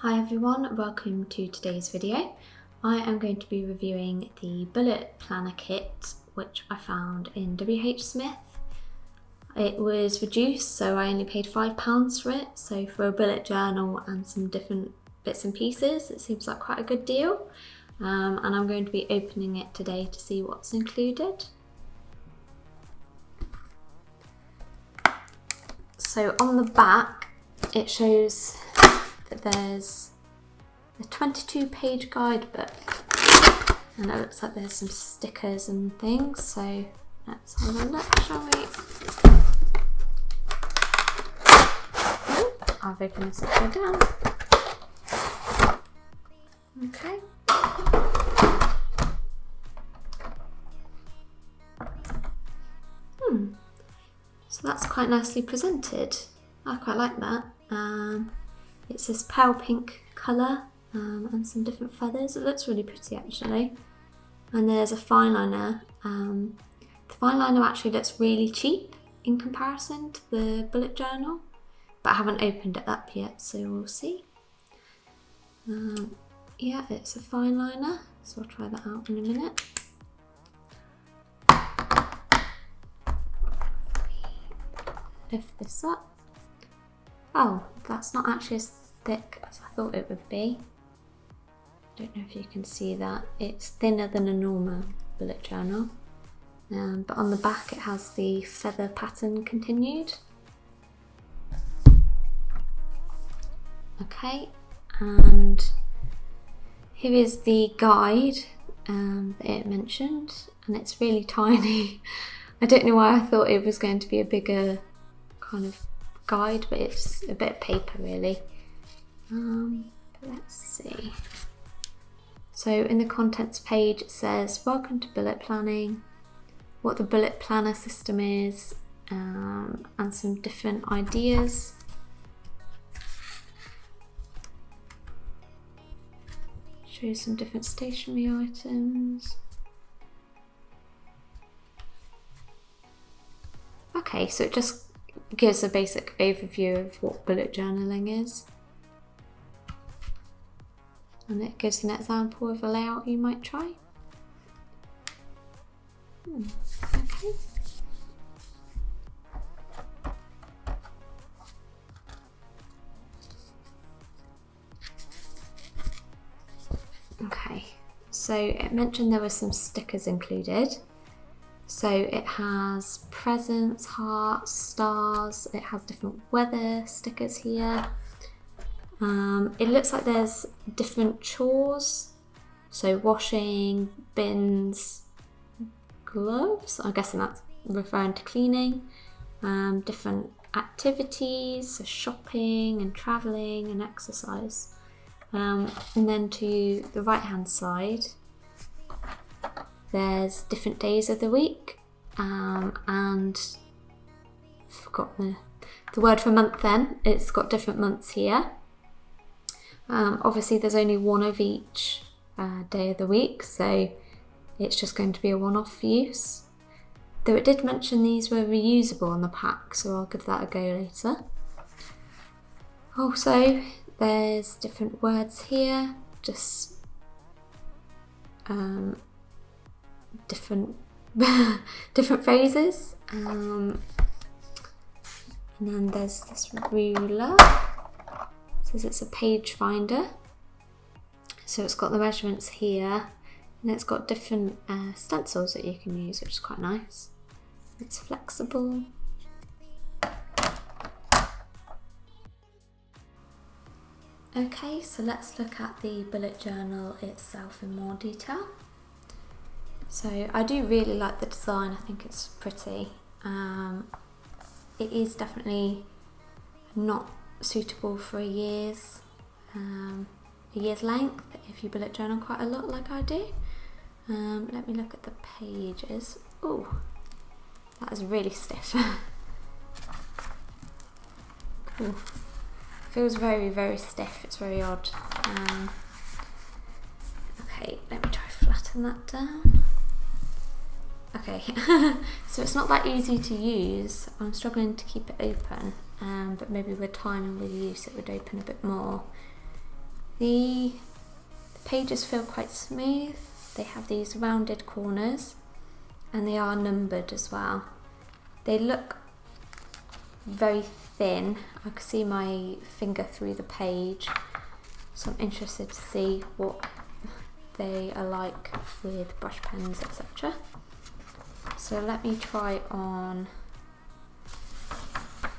Hi everyone, welcome to today's video. I am going to be reviewing the bullet planner kit which I found in WHSmith. It was reduced, so I only paid £5 for it, so for a bullet journal and some different bits and pieces it seems like quite a good deal, and I'm going to be opening it today to see what's included. So on the back it shows that there's a 22-page guidebook, and it looks like there's some stickers and things, so let's have a look, shall we? Oh, I've opened this upside down. Okay. So that's quite nicely presented. I quite like that. It's this pale pink colour and some different feathers. It looks really pretty actually. And there's a fine liner. The fine liner actually looks really cheap in comparison to the bullet journal, but I haven't opened it up yet, so we'll see. Yeah, it's a fine liner, so I'll try that out in a minute. Lift this up. Oh, that's not actually as thick as I thought it would be. Don't know if you can see that. It's thinner than a normal bullet journal, but on the back it has the feather pattern continued. Okay, and here is the guide that it mentioned, and it's really tiny. I don't know why I thought it was going to be a bigger kind of guide, but it's a bit of paper really. But let's see. So in the contents page it says, welcome to bullet planning, what the bullet planner system is, and some different ideas. Shows some different stationery items. Okay, so it just gives a basic overview of what bullet journaling is. And it gives an example of a layout you might try. Okay. Okay, so it mentioned there were some stickers included. So it has presents, hearts, stars, it has different weather stickers here. It looks like there's different chores, so washing, bins, gloves, I'm guessing that's referring to cleaning, different activities, so shopping and travelling and exercise. And then to the right hand side there's different days of the week, and I forgot the word for month then. It's got different months here. Obviously there's only one of each day of the week, so it's just going to be a one-off use. Though it did mention these were reusable on the pack, so I'll give that a go later. Also, there's different words here, just different phrases, and then there's this ruler. It says it's a page finder, so it's got the measurements here, and it's got different stencils that you can use, which is quite nice. It's flexible. Okay, so let's look at the bullet journal itself in more detail. So I do really like the design, I think it's pretty. It is definitely not suitable for a year's length if you bullet journal quite a lot like I do. Let me look at the pages. Oh, that is really stiff. Ooh. Feels very, very stiff, it's very odd. Okay, let me try flatten that down. Okay, so it's not that easy to use. I'm struggling to keep it open, but maybe with time and with use it would open a bit more. The pages feel quite smooth. They have these rounded corners and they are numbered as well. They look very thin. I can see my finger through the page, so I'm interested to see what they are like with brush pens, etc. So let me try on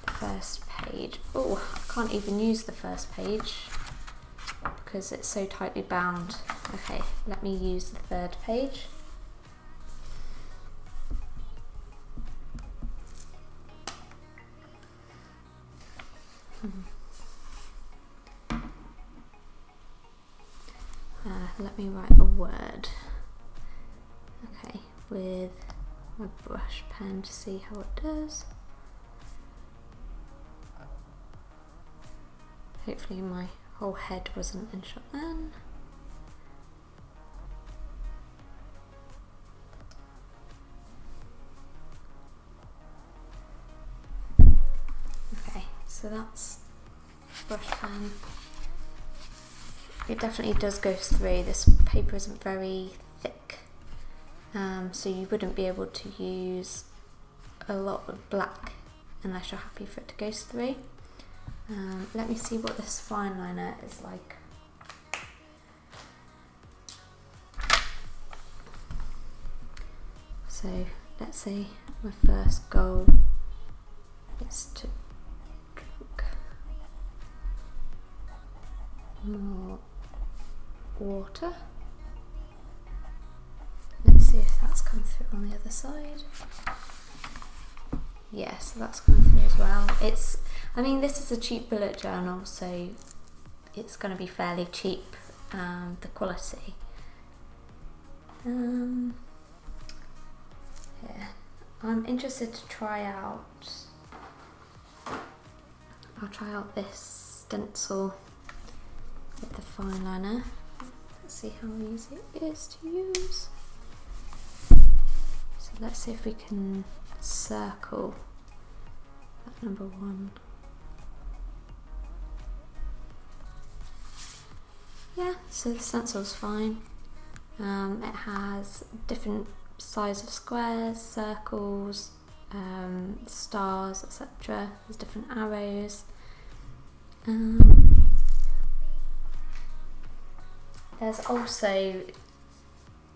the first page. Oh, I can't even use the first page because it's so tightly bound. Okay, let me use the third page. Let me write a word. Okay, with my brush pen to see how it does. Hopefully my whole head wasn't in shot then. Okay, so that's brush pen. It definitely does go through. This paper isn't very thick, so you wouldn't be able to use a lot of black unless you're happy for it to go through. Let me see what this fine liner is like. So let's say my first goal is to drink more water. Let's see if that's come through on the other side. Yeah, so that's coming through as well. I mean, this is a cheap bullet journal, so it's going to be fairly cheap, the quality. Yeah, I'm interested to try out, I'll try out this stencil with the fine liner. Let's see how easy it is to use. So let's see if we can circle that number 1. Yeah, so the stencil's fine. It has different size of squares, circles, stars, etc. There's different arrows. There's also,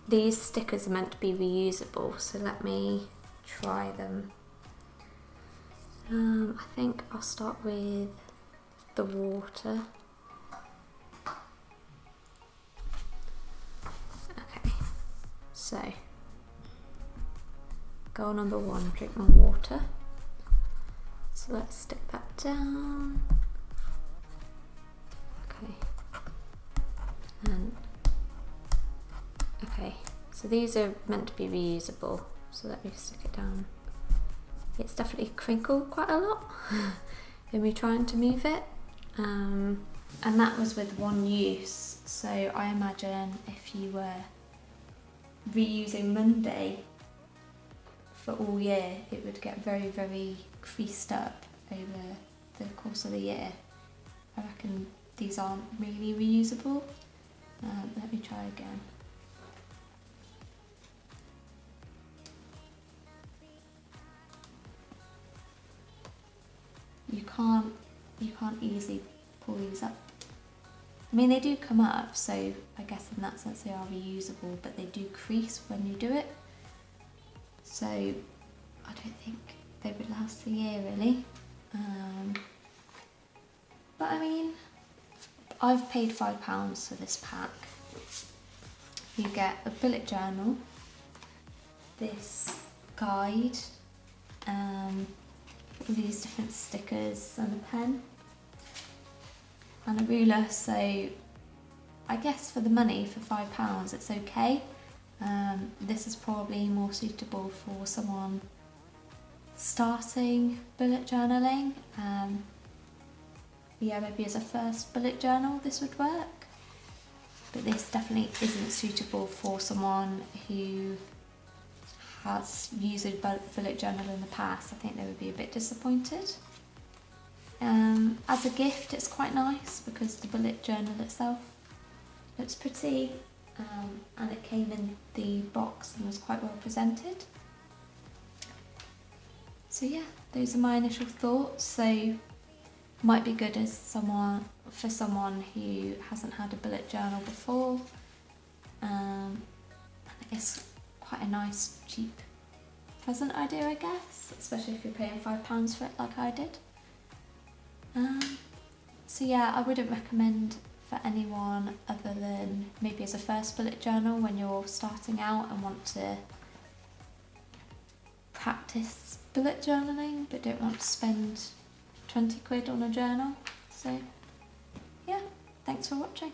these stickers are meant to be reusable, so let me try them. I think I'll start with the water. Okay, so goal number 1, drink more water. So let's stick that down. Okay. And okay, so these are meant to be reusable, so let me stick it down. It's definitely crinkled quite a lot in me trying to move it, and that was with one use, so I imagine if you were reusing Monday for all year, it would get very, very creased up over the course of the year. I reckon these aren't really reusable. Let me try again. You can't easily pull these up. I mean, they do come up, so I guess in that sense they are reusable, but they do crease when you do it. So I don't think they would last a year really. But I mean, I've paid £5 for this pack. You get a bullet journal, this guide, all these different stickers and a pen and a ruler, so I guess for the money, for £5, it's okay. This is probably more suitable for someone starting bullet journaling. Yeah, maybe as a first bullet journal this would work, but this definitely isn't suitable for someone who has used a bullet journal in the past. I think they would be a bit disappointed. As a gift it's quite nice because the bullet journal itself Looks pretty, and it came in the box and was quite well presented. So yeah, those are my initial thoughts. So might be good as someone who hasn't had a bullet journal before. And it's quite a nice, cheap present idea, I guess, especially if you're paying £5 for it like I did. So yeah, I wouldn't recommend for anyone other than maybe as a first bullet journal when you're starting out and want to practice bullet journaling but don't want to spend 20 quid on a journal. So yeah, thanks for watching.